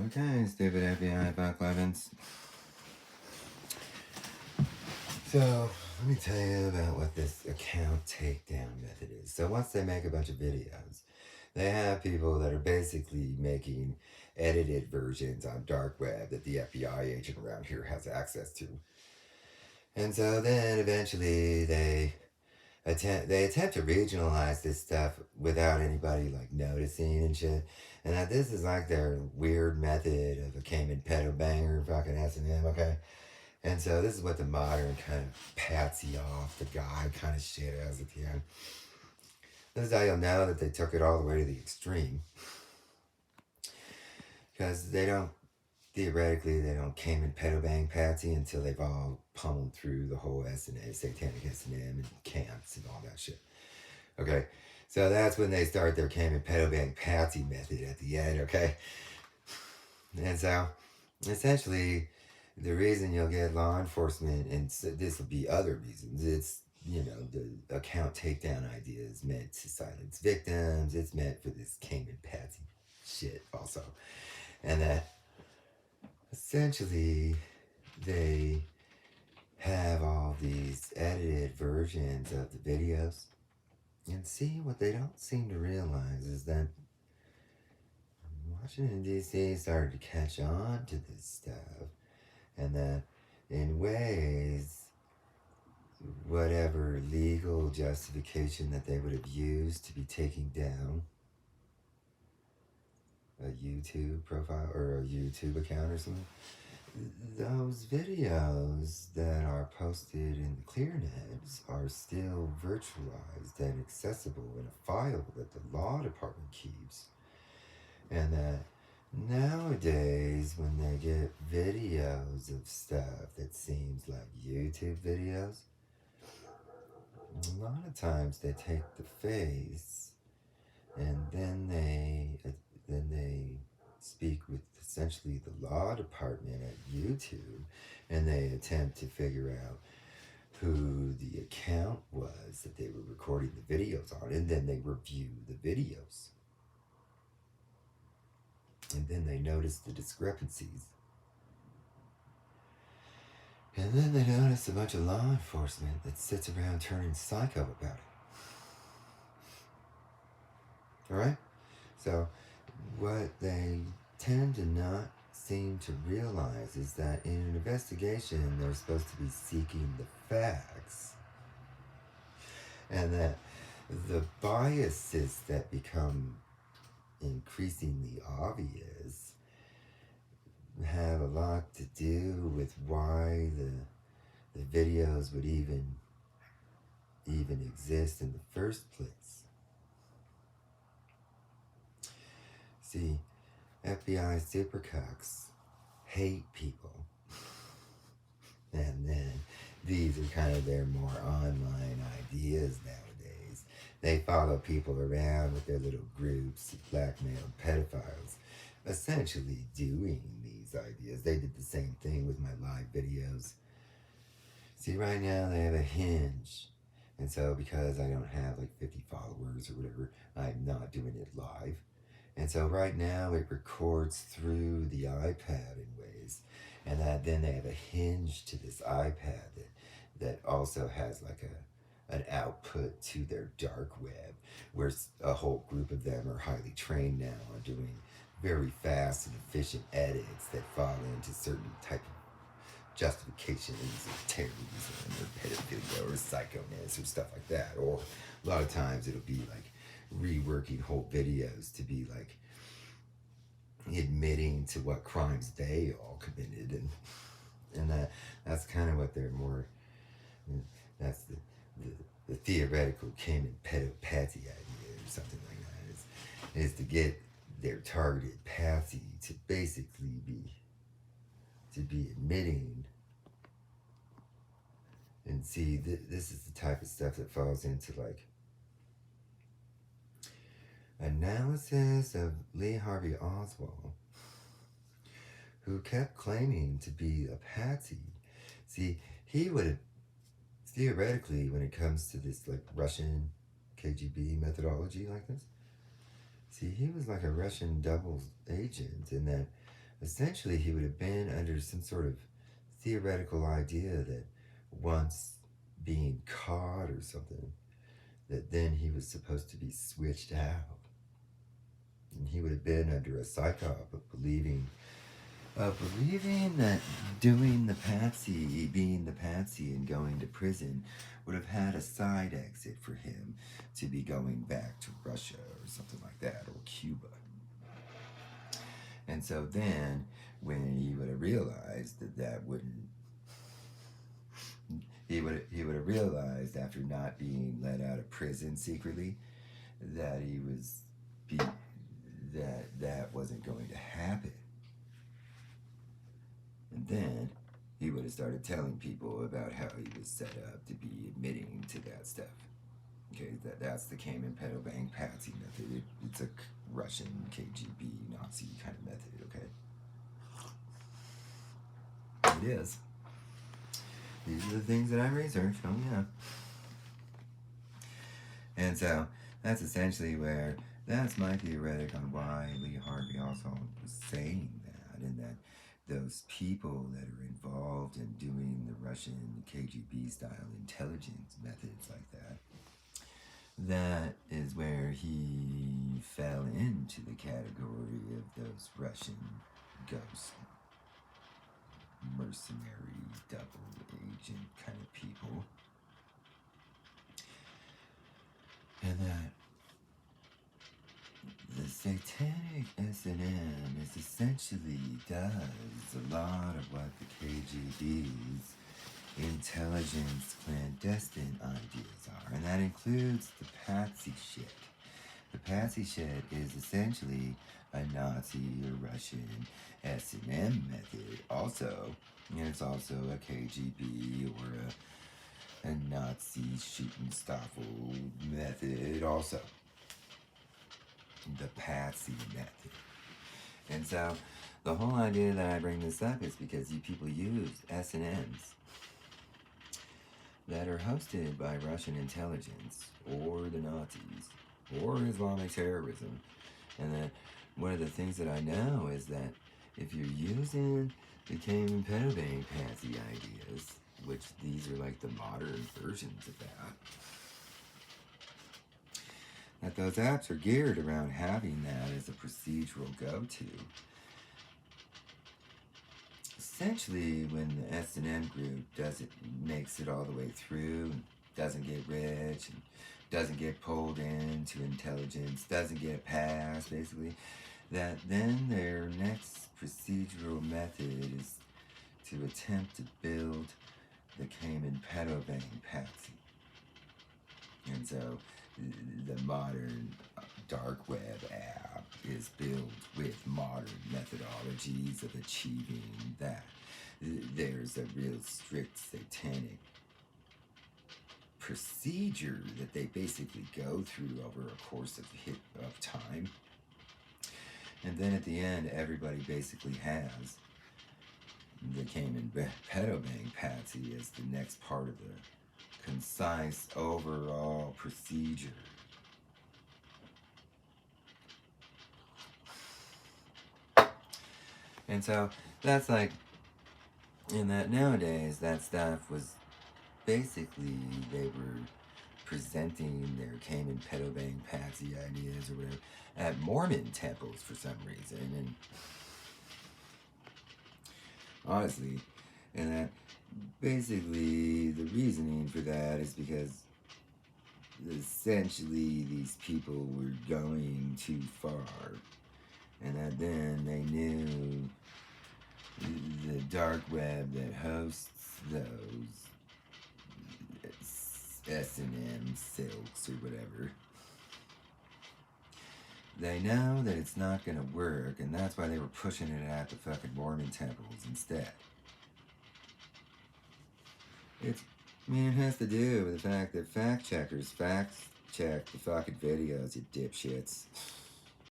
Okay, stupid FBI Buck Levins. So, let me tell you about what this account takedown method is. So, once they make a bunch of videos, they have people that are basically making edited versions on darkweb that the FBI agent around here has access to. And so then eventually they attempt to regionalize this stuff without anybody like noticing and shit. And that this is like their weird method of a Cayman pedo banger fucking S&M, okay? And so this is what the modern kind of patsy off the guy kind of shit is at the end. This is how you'll know that they took it all the way to the extreme. Because they don't Cayman pedo bang patsy until they've all pummeled through the whole S&M, satanic S&M and camps and all that shit. Okay, so that's when they start their Cayman pedo bang patsy method at the end, okay? And so, essentially, the reason you'll get law enforcement, and this will be other reasons, it's, the account takedown idea is meant to silence victims, it's meant for this Cayman patsy shit also. And that essentially they have all these edited versions of the videos. And see, what they don't seem to realize is that Washington, D.C. started to catch on to this stuff, and that in ways, whatever legal justification that they would have used to be taking down a YouTube profile or a YouTube account or something, those videos that are posted in the ClearNets are still virtualized and accessible in a file that the law department keeps. And that nowadays, when they get videos of stuff that seems like YouTube videos, a lot of times they take the face and then they speak with essentially the law department at YouTube, and they attempt to figure out who the account was that they were recording the videos on, and then they review the videos. And then they notice the discrepancies. And then they notice a bunch of law enforcement that sits around turning psycho about it. Alright? So, what they tend to not seem to realize is that in an investigation, they're supposed to be seeking the facts. And that the biases that become increasingly obvious have a lot to do with why the videos would even exist in the first place. See, FBI supercucks hate people. And then these are kind of their more online ideas nowadays. They follow people around with their little groups of blackmailed pedophiles, essentially doing these ideas. They did the same thing with my live videos. See, right now they have a hinge. And so because I don't have like 50 followers or whatever, I'm not doing it live. And so right now it records through the iPad in ways. And then they have a hinge to this iPad that also has like an output to their dark web, where a whole group of them are highly trained now on doing very fast and efficient edits that fall into certain type of justifications of terrorism or pedophilia or psychoness or stuff like that. Or a lot of times it'll be like reworking whole videos to be like admitting to what crimes they all committed, and that's kind of what they're more, that's the theoretical Cayman patsy idea or something like that, is to get their targeted patsy to basically be admitting. And see, this is the type of stuff that falls into like analysis of Lee Harvey Oswald, who kept claiming to be a patsy. See, he would have, theoretically, when it comes to this like Russian KGB methodology like this, see, he was like a Russian double agent in that Essentially, he would have been under some sort of theoretical idea that once being caught or something, that then he was supposed to be switched out. And he would have been under a psyop of believing that doing the patsy, being the patsy and going to prison would have had a side exit for him to be going back to Russia or something like that, or Cuba. And so then, when he would have realized that wouldn't, he would have realized after not being let out of prison secretly that he was be, that wasn't going to happen. And then he would have started telling people about how he was set up to be admitting to that stuff. Okay, that's the Cayman Pedal Bang Patsy method. It's a Russian KGB Nazi kind of method, okay? It is. These are the things that I researched, oh yeah. And so, that's essentially where, that's my theoretic on why Lee Harvey Oswald was saying that, and that those people that are involved in doing the Russian KGB style intelligence methods like that, that is where he fell into the category of those Russian ghost mercenary double agent kind of people. And that the satanic S&M is essentially does a lot of what the KGB's intelligence clandestine ideas are, and that includes the patsy shit. The patsy shit is essentially a Nazi or Russian S&M method also, and it's also a KGB or a Nazi Shootenstaffel method also. The patsy method. And so the whole idea that I bring this up is because you people use S&Ms that are hosted by Russian intelligence or the Nazis or Islamic terrorism. And that one of the things that I know is that if you're using the Cayman Pedal Bang patsy ideas, which these are like the modern versions of that those apps are geared around having that as a procedural go-to. Essentially, when the S&M group makes it all the way through, doesn't get rich, and doesn't get pulled into intelligence, doesn't get passed, basically, that then their next procedural method is to attempt to build the Cayman Pedal Bang patsy. And so the modern dark web app is built with modern methodologies of achieving that. There's a real strict satanic procedure that they basically go through over a course of time. And then at the end, everybody basically has the Cayman Pedal Bang patsy as the next part of the concise overall procedure. And so that's like, in that nowadays, that stuff was basically, they were presenting their Cayman Pedal Bang patsy ideas or whatever at Mormon temples for some reason. And honestly, and that basically the reasoning for that is because essentially these people were going too far, and that then they knew the dark web that hosts those S&M silks or whatever, they know that it's not going to work, and that's why they were pushing it at the fucking Mormon temples instead. It has to do with the fact that fact checkers fact check the fucking videos, you dipshits.